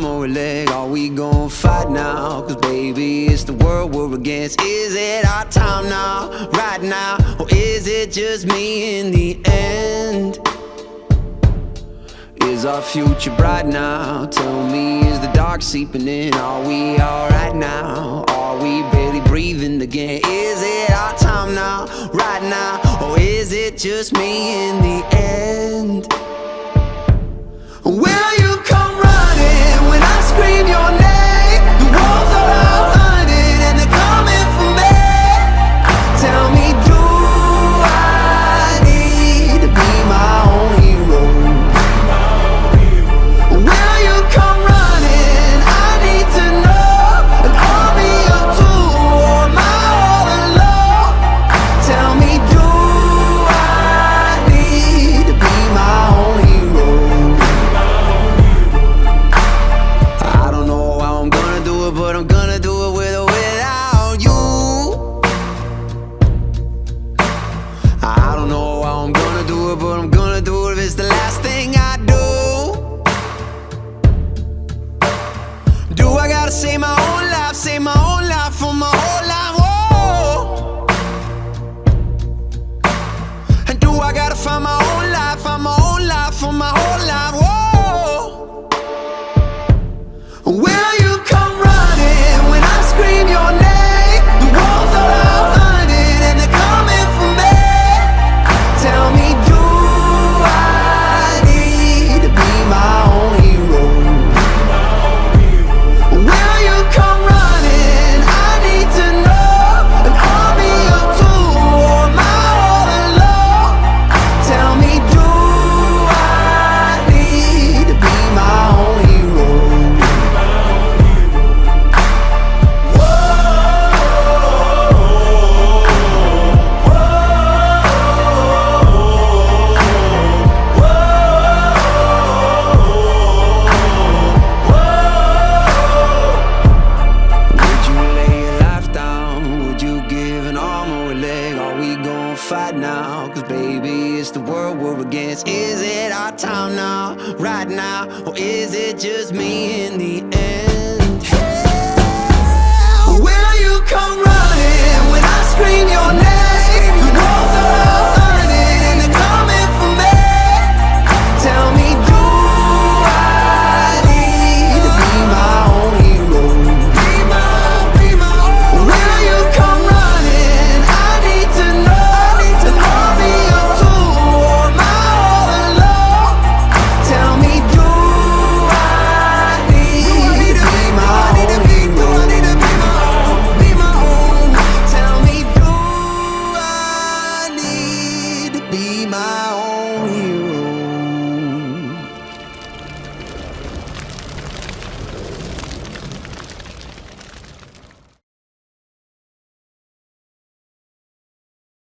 or a leg? Are we gon' fight now? Cause baby, it's the world we're against. Is it our time now, right now? Or is it just me in the end? Is our future bright now? Tell me, is the dark seeping in? Are we alright now? Are we barely breathing again? Is it our time now, right now? Or is it just me in the end? Will you come running when I scream your name? The walls are all hunted and they're coming for me. Tell me, do I need to be my own hero? Will you come running? I need to know. An army of two or am I all alone? Tell me, do I need to be my own hero? I don't know how I'm gonna do it, but I'm gonna do it with or without you. I don't know how I'm gonna do it, but I'm gonna do it if it's the last thing I do. Do I gotta save my own life, save my own life for my whole life? Whoa. And do I gotta find my own life, find my own life for my whole life? Whoa. Will you come running when I scream your name? The walls are all hunted and they're coming for me. Tell me, do I need to be my own hero? Will you come running? I need to know. An army of two or am I all alone? Tell me, do I need to be my own hero? Would you lay your life down? Would you give an arm or a leg? Are we gon' fight now? Cause baby, it's the world we're against. Is it our time now, right now? Or is it just me in the